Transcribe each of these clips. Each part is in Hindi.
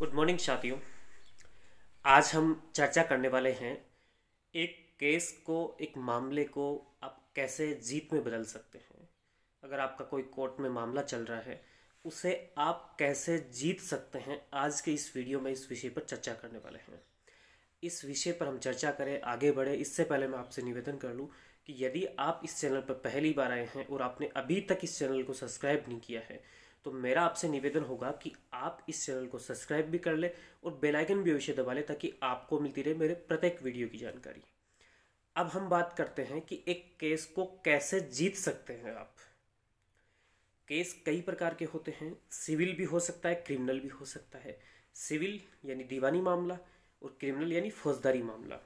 गुड मॉर्निंग साथियों। आज हम चर्चा करने वाले हैं एक केस को, एक मामले को आप कैसे जीत में बदल सकते हैं। अगर आपका कोई कोर्ट में मामला चल रहा है, उसे आप कैसे जीत सकते हैं। आज के इस वीडियो में इस विषय पर चर्चा करने वाले हैं। इस विषय पर हम चर्चा करें, आगे बढ़े, इससे पहले मैं आपसे निवेदन कर लूँ कि यदि आप इस चैनल पर पहली बार आए हैं और आपने अभी तक इस चैनल को सब्सक्राइब नहीं किया है, तो मेरा आपसे निवेदन होगा कि आप इस चैनल को सब्सक्राइब भी कर ले और बेल आइकन भी अवश्य दबा ले, ताकि आपको मिलती रहे मेरे प्रत्येक वीडियो की जानकारी। अब हम बात करते हैं कि एक केस को कैसे जीत सकते हैं आप। केस कई प्रकार के होते हैं, सिविल भी हो सकता है, क्रिमिनल भी हो सकता है। सिविल यानी दीवानी मामला और क्रिमिनल यानी फौजदारी मामला।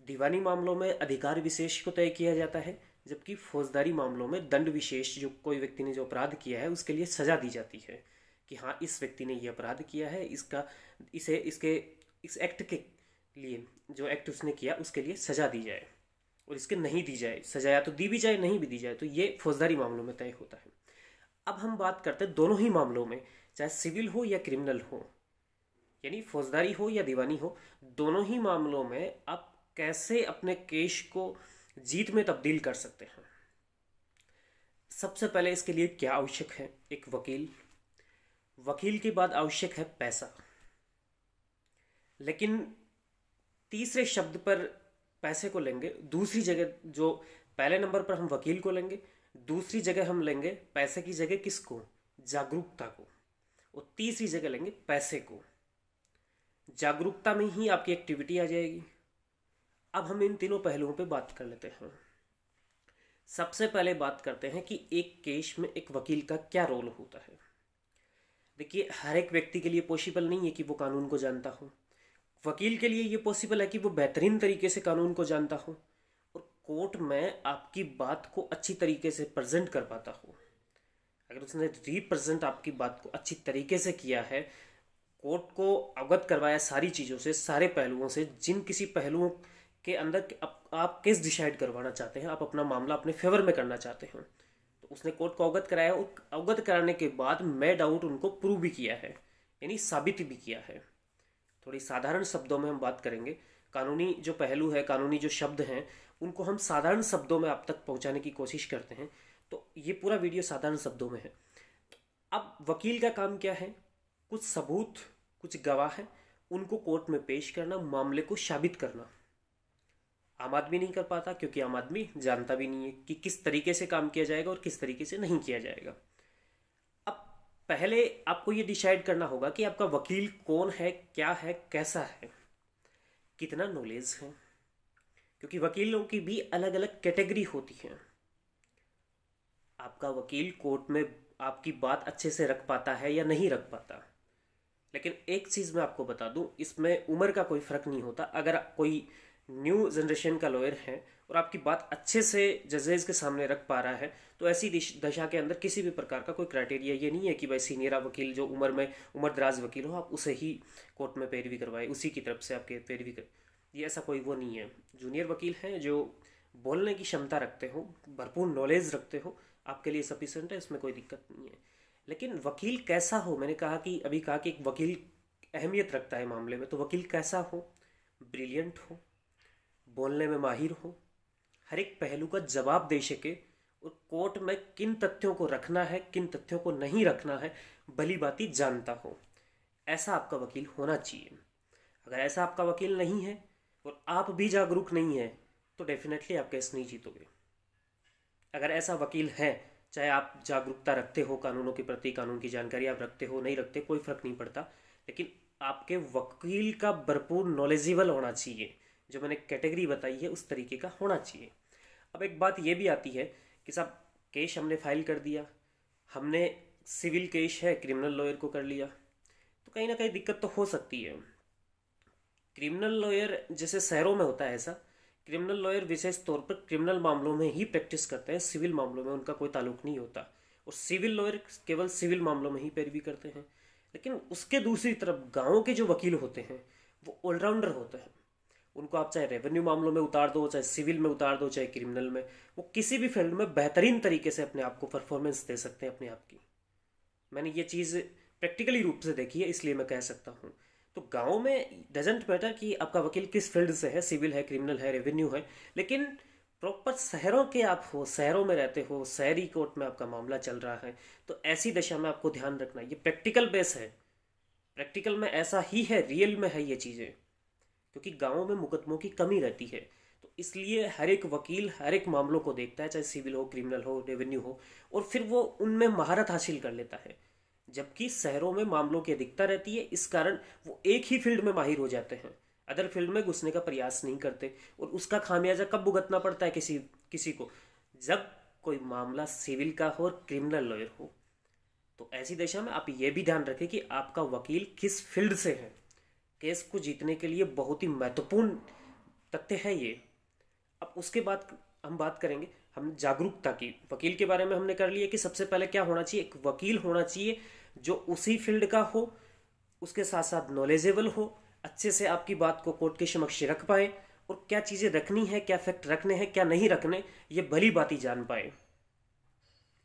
दीवानी मामलों में अधिकार विशेष को तय किया जाता है, जबकि फौजदारी मामलों में दंड विशेष, जो कोई व्यक्ति ने जो अपराध किया है उसके लिए सजा दी जाती है कि हाँ, इस व्यक्ति ने ये अपराध किया है, इस एक्ट के लिए, जो एक्ट उसने किया उसके लिए सजा दी जाए, और इसके नहीं दी जाए सजा, या तो दी भी जाए नहीं भी दी जाए, तो ये फौजदारी मामलों में तय होता है। अब हम बात करते हैं दोनों ही मामलों में, चाहे सिविल हो या क्रिमिनल हो, यानी फौजदारी हो या दीवानी हो, दोनों ही मामलों में आप कैसे अपने केस को जीत में तब्दील कर सकते हैं। सबसे पहले इसके लिए क्या आवश्यक है? एक वकील। वकील के बाद आवश्यक है पैसा। लेकिन तीसरे शब्द पर पैसे को लेंगे, दूसरी जगह जो पहले नंबर पर हम वकील को लेंगे, दूसरी जगह हम लेंगे पैसे की जगह किसको? जागरूकता को। और तीसरी जगह लेंगे पैसे को। जागरूकता में ही आपकी एक्टिविटी आ जाएगी। अब हम इन तीनों पहलुओं पे बात कर लेते हैं। सबसे पहले बात करते हैं कि एक केस में एक वकील का क्या रोल होता है। देखिए, हर एक व्यक्ति के लिए पॉसिबल नहीं है कि वो कानून को जानता हो। वकील के लिए ये पॉसिबल है कि वो बेहतरीन तरीके से कानून को जानता हो और कोर्ट में आपकी बात को अच्छी तरीके से प्रेजेंट कर पाता हो। अगर उसने रिप्रेजेंट आपकी बात को अच्छी तरीके से किया है, कोर्ट को अवगत करवाया सारी चीज़ों से, सारे पहलुओं से, जिन किसी पहलुओं के अंदर आप केस डिसाइड करवाना चाहते हैं, आप अपना मामला अपने फेवर में करना चाहते हैं, तो उसने कोर्ट को अवगत कराया और अवगत कराने के बाद मैं डाउट उनको प्रूव भी किया है, यानी साबित भी किया है। थोड़ी साधारण शब्दों में हम बात करेंगे। कानूनी जो पहलू है, कानूनी जो शब्द हैं, उनको हम साधारण शब्दों में आप तक पहुंचाने की कोशिश करते हैं, तो ये पूरा वीडियो साधारण शब्दों में है। तो अब वकील का काम क्या है? कुछ सबूत, कुछ गवाह है, उनको कोर्ट में पेश करना, मामले को साबित करना। आम आदमी नहीं कर पाता, क्योंकि आम आदमी जानता भी नहीं है कि किस तरीके से काम किया जाएगा और किस तरीके से नहीं किया जाएगा। अब पहले आपको ये डिसाइड करना होगा कि आपका वकील कौन है, क्या है, कैसा है, कितना नॉलेज है, क्योंकि वकीलों की भी अलग अलग कैटेगरी होती है। आपका वकील कोर्ट में आपकी बात अच्छे से रख पाता है या नहीं रख पाता। लेकिन एक चीज़ मैं आपको बता दूं, इसमें उम्र का कोई फ़र्क नहीं होता। अगर कोई न्यू जनरेशन का लॉयर है और आपकी बात अच्छे से जजेस के सामने रख पा रहा है, तो ऐसी दशा के अंदर किसी भी प्रकार का कोई क्राइटेरिया ये नहीं है कि भाई सीनियर वकील जो उम्र दराज वकील हो, आप उसे ही कोर्ट में पैरवी करवाए, उसी की तरफ से आपके पैरवी कर, ये ऐसा कोई वो नहीं है। जूनियर वकील हैं जो बोलने की क्षमता रखते हो, भरपूर नॉलेज रखते हो, आपके लिए सफिशेंट है, इसमें कोई दिक्कत नहीं है। लेकिन वकील कैसा हो? मैंने अभी कहा कि एक वकील अहमियत रखता है मामले में, तो वकील कैसा हो? ब्रिलियंट हो, बोलने में माहिर हो, हर एक पहलू का जवाब दे सके, और कोर्ट में किन तथ्यों को रखना है, किन तथ्यों को नहीं रखना है, भली बाती जानता हो। ऐसा आपका वकील होना चाहिए। अगर ऐसा आपका वकील नहीं है और आप भी जागरूक नहीं है, तो डेफिनेटली आप केस नहीं जीतोगे। अगर ऐसा वकील है, चाहे आप जागरूकता रखते हो कानूनों के प्रति, कानून की जानकारी आप रखते हो नहीं रखते, कोई फर्क नहीं पड़ता, लेकिन आपके वकील का भरपूर नॉलेजेबल होना चाहिए। जो मैंने कैटेगरी बताई है उस तरीके का होना चाहिए। अब एक बात ये भी आती है कि साहब, केस हमने फाइल कर दिया, हमने सिविल केस है, क्रिमिनल लॉयर को कर लिया, तो कहीं ना कहीं दिक्कत तो हो सकती है। क्रिमिनल लॉयर जैसे शहरों में होता है ऐसा, क्रिमिनल लॉयर विशेष तौर पर क्रिमिनल मामलों में ही प्रैक्टिस करते हैं, सिविल मामलों में उनका कोई ताल्लुक नहीं होता, और सिविल लॉयर केवल सिविल मामलों में ही पैरवी करते हैं। लेकिन उसके दूसरी तरफ गाँव के जो वकील होते हैं वो ऑलराउंडर होते हैं। उनको आप चाहे रेवेन्यू मामलों में उतार दो, चाहे सिविल में उतार दो, चाहे क्रिमिनल में, वो किसी भी फील्ड में बेहतरीन तरीके से अपने आप को परफॉर्मेंस दे सकते हैं अपने आप की। मैंने ये चीज़ प्रैक्टिकली रूप से देखिए, इसलिए मैं कह सकता हूँ। तो गाँव में डजेंट मैटर कि आपका वकील किस फील्ड से है, सिविल है, क्रिमिनल है, रेवेन्यू है, लेकिन प्रॉपर शहरों के आप हो, शहरों में रहते हो, शहरी कोर्ट में आपका मामला चल रहा है, तो ऐसी दशा में आपको ध्यान रखना, ये प्रैक्टिकल बेस है, प्रैक्टिकल में ऐसा ही है, रियल में है ये चीज़ें, क्योंकि गाँव में मुकदमों की कमी रहती है। तो इसलिए हर एक वकील हर एक मामलों को देखता है, चाहे सिविल हो, क्रिमिनल हो, रेवेन्यू हो, और फिर वो उनमें महारत हासिल कर लेता है। जबकि शहरों में मामलों की अधिकता रहती है, इस कारण वो एक ही फील्ड में माहिर हो जाते हैं, अदर फील्ड में घुसने का प्रयास नहीं करते। और उसका खामियाजा कब भुगतना पड़ता है किसी किसी को, जब कोई मामला सिविल का हो और क्रिमिनल लॉयर हो। तो ऐसी दशा में आप ये भी ध्यान रखें कि आपका वकील किस फील्ड से है। केस को जीतने के लिए बहुत ही महत्वपूर्ण तथ्य है ये। अब उसके बाद हम बात करेंगे हम जागरूकता की। वकील के बारे में हमने कर लिया कि सबसे पहले क्या होना चाहिए, एक वकील होना चाहिए जो उसी फील्ड का हो, उसके साथ साथ नॉलेजेबल हो, अच्छे से आपकी बात को कोर्ट के समक्ष रख पाए, और क्या चीज़ें रखनी है, क्या फैक्ट रखने हैं, क्या नहीं रखने, ये भली बात ही जान पाए।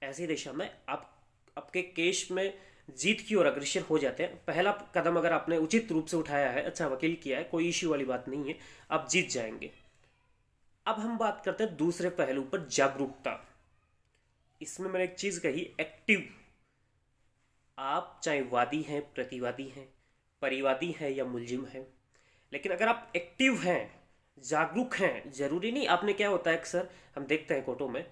ऐसी दिशा में आप आपके केस में जीत की ओर अग्रसर हो जाते हैं। पहला कदम अगर आपने उचित रूप से उठाया है, अच्छा वकील किया है, कोई इश्यू वाली बात नहीं है, आप जीत जाएंगे। अब हम बात करते हैं दूसरे पहलू पर, जागरूकता। इसमें मैंने एक चीज कही, एक्टिव। आप चाहे वादी हैं, प्रतिवादी हैं, परिवादी हैं या मुलजिम हैं, लेकिन अगर आप एक्टिव हैं, जागरूक हैं, जरूरी नहीं आपने, क्या होता है अक्सर हम देखते हैं कोर्टों में,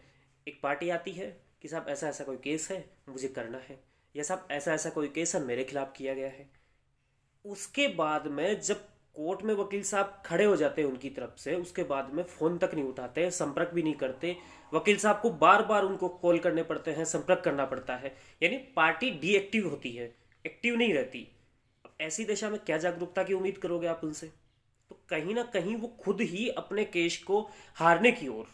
एक पार्टी आती है कि साहब ऐसा ऐसा कोई केस है, मुझे करना है, या साहब ऐसा ऐसा कोई केस है, मेरे खिलाफ किया गया है। उसके बाद में जब कोर्ट में वकील साहब खड़े हो जाते हैं उनकी तरफ से, उसके बाद में फोन तक नहीं उठाते, संपर्क भी नहीं करते, वकील साहब को बार बार उनको कॉल करने पड़ते हैं, संपर्क करना पड़ता है, यानी पार्टी डीएक्टिव होती है, एक्टिव नहीं रहती। अब ऐसी दशा में क्या जागरूकता की उम्मीद करोगे आप उनसे? तो कहीं ना कहीं वो खुद ही अपने केस को हारने की ओर,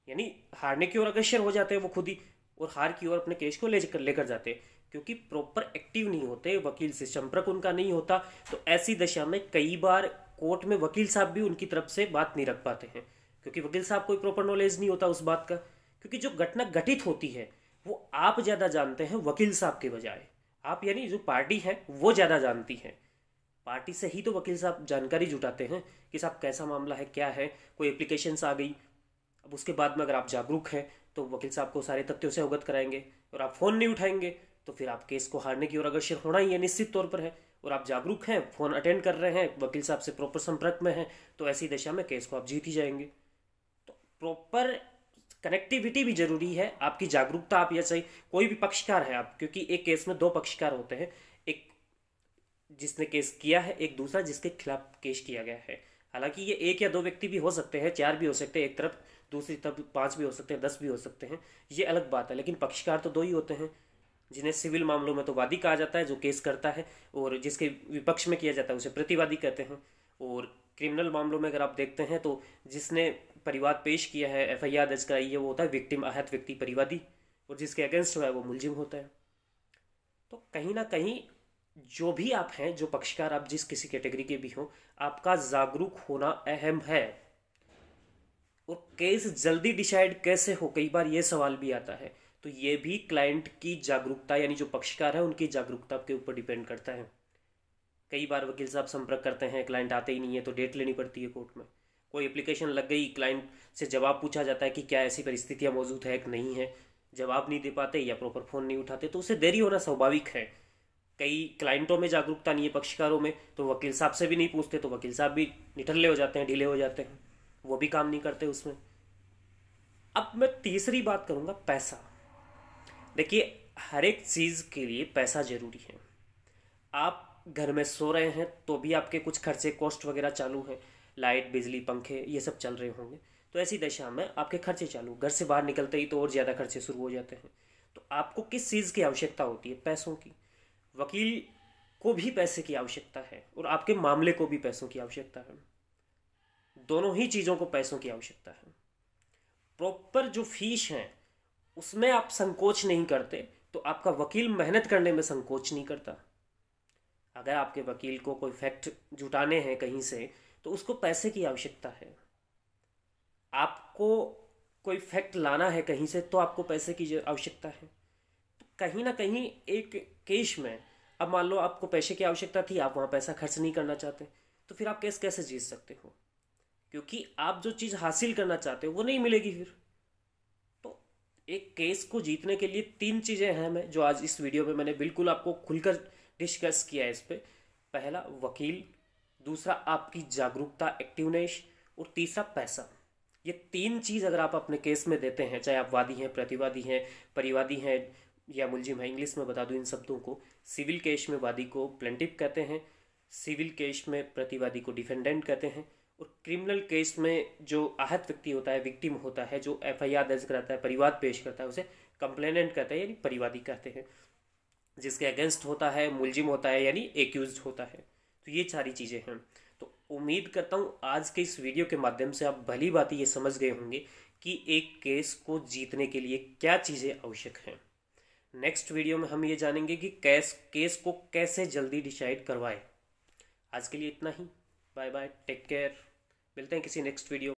यानी हारने की ओर अग्रसर हो जाते हैं वो खुद ही, और हार की ओर अपने केस को लेकर जाते हैं, क्योंकि प्रॉपर एक्टिव नहीं होते, वकील से संपर्क उनका नहीं होता। तो ऐसी दशा में कई बार कोर्ट में वकील साहब भी उनकी तरफ से बात नहीं रख पाते हैं, क्योंकि वकील साहब को प्रॉपर नॉलेज नहीं होता उस बात का, क्योंकि जो घटना घटित होती है वो आप ज़्यादा जानते हैं वकील साहब के बजाय। आप यानी जो पार्टी है वो ज़्यादा जानती है, पार्टी से ही तो वकील साहब जानकारी जुटाते हैं कि साहब कैसा मामला है, क्या है, कोई एप्लीकेशंस आ गई। अब उसके बाद में अगर आप जागरूक हैं तो वकील साहब को सारे तथ्यों से अवगत कराएंगे, और आप फ़ोन नहीं उठाएंगे तो फिर आप केस को हारने की ओर अग्रसर होना ही है, निश्चित तौर पर है। और आप जागरूक हैं, फ़ोन अटेंड कर रहे हैं, वकील साहब से प्रॉपर संपर्क में हैं, तो ऐसी दशा में केस को आप जीत ही जाएंगे। तो प्रॉपर कनेक्टिविटी भी जरूरी है, आपकी जागरूकता। आप या सही कोई भी पक्षकार है आप, क्योंकि एक केस में दो पक्षकार होते हैं, एक जिसने केस किया है, एक दूसरा जिसके खिलाफ केस किया गया है। हालांकि ये एक या दो व्यक्ति भी हो सकते हैं, चार भी हो सकते हैं एक तरफ, दूसरी तरफ पांच भी हो सकते हैं, 10 भी हो सकते हैं, ये अलग बात है, लेकिन पक्षकार तो दो ही होते हैं, जिन्हें सिविल मामलों में तो वादी कहा जाता है जो केस करता है, और जिसके विपक्ष में किया जाता है उसे प्रतिवादी कहते हैं। और क्रिमिनल मामलों में अगर आप देखते हैं तो जिसने परिवाद पेश किया है, एफआईआर दर्ज कराई है, वो होता है विक्टिम, आहत व्यक्ति परिवादी, और जिसके अगेंस्ट हुआ है वो मुलजिम होता है। तो कहीं ना कहीं जो भी आप हैं, जो पक्षकार आप जिस किसी कैटेगरी के भी हों, आपका जागरूक होना अहम है। और केस जल्दी डिसाइड कैसे हो, कई बार ये सवाल भी आता है, तो ये भी क्लाइंट की जागरूकता, यानी जो पक्षकार है उनकी जागरूकता के ऊपर डिपेंड करता है। कई बार वकील साहब संपर्क करते हैं, क्लाइंट आते ही नहीं है, तो डेट लेनी पड़ती है कोर्ट में। कोई एप्लीकेशन लग गई, क्लाइंट से जवाब पूछा जाता है कि क्या ऐसी परिस्थितियां मौजूद है कि नहीं है, जवाब नहीं दे पाते या प्रॉपर फ़ोन नहीं उठाते, तो उसे देरी होना स्वाभाविक है। कई क्लाइंटों में जागरूकता नहीं है, पक्षकारों में, तो वकील साहब से भी नहीं पूछते, तो वकील साहब भी निठल्ले हो जाते हैं, ढीले हो जाते हैं, वो भी काम नहीं करते उसमें। अब मैं तीसरी बात करूंगा, पैसा। देखिए, हर एक चीज़ के लिए पैसा ज़रूरी है। आप घर में सो रहे हैं तो भी आपके कुछ खर्चे, कॉस्ट वगैरह चालू हैं, लाइट, बिजली, पंखे, ये सब चल रहे होंगे, तो ऐसी दशा में आपके खर्चे चालू, घर से बाहर निकलते ही तो और ज़्यादा खर्चे शुरू हो जाते हैं। तो आपको किस चीज़ की आवश्यकता होती है? पैसों की। वकील को भी पैसे की आवश्यकता है, और आपके मामले को भी पैसों की आवश्यकता है, दोनों ही चीज़ों को पैसों की आवश्यकता है। प्रॉपर जो फीस है उसमें आप संकोच नहीं करते, तो आपका वकील मेहनत करने में संकोच नहीं करता। अगर आपके वकील को कोई फैक्ट जुटाने हैं कहीं से, तो उसको पैसे की आवश्यकता है। आपको कोई फैक्ट लाना है कहीं से, तो आपको पैसे की आवश्यकता है। तो कहीं ना कहीं एक केस में अब मान लो आपको पैसे की आवश्यकता थी, आप वहाँ पैसा खर्च नहीं करना चाहते, तो फिर आप केस कैसे जीत सकते हो? क्योंकि आप जो चीज़ हासिल करना चाहते हो वो नहीं मिलेगी फिर। तो एक केस को जीतने के लिए 3 चीज़ें हैं जो आज इस वीडियो में मैंने बिल्कुल आपको खुलकर डिस्कस किया है इस पर। पहला वकील, दूसरा आपकी जागरूकता एक्टिवनेस, और तीसरा पैसा। ये 3 चीज़ अगर आप अपने केस में देते हैं, चाहे आप वादी हैं, प्रतिवादी हैं, परिवादी हैं या मुलजिम हैं, इंग्लिश में बता दूं इन शब्दों को। सिविल केस में वादी को प्लेंटिफ कहते हैं, सिविल केस में प्रतिवादी को डिफेंडेंट कहते हैं, और क्रिमिनल केस में जो आहत व्यक्ति होता है, विक्टिम होता है, जो एफआईआर दर्ज कराता है, परिवाद पेश करता है, उसे कंप्लेनेंट कहते हैं यानी परिवादी कहते हैं। जिसके अगेंस्ट होता है मुलजिम होता है यानी एक्यूज्ड होता है। तो ये सारी चीज़ें हैं। तो उम्मीद करता हूँ आज के इस वीडियो के माध्यम से आप भली बात ये समझ गए होंगे कि एक केस को जीतने के लिए क्या चीज़ें आवश्यक हैं। नेक्स्ट वीडियो में हम ये जानेंगे कि केस को कैसे जल्दी डिसाइड करवाएं। आज के लिए इतना ही। बाय बाय, टेक केयर, मिलते हैं किसी नेक्स्ट वीडियो।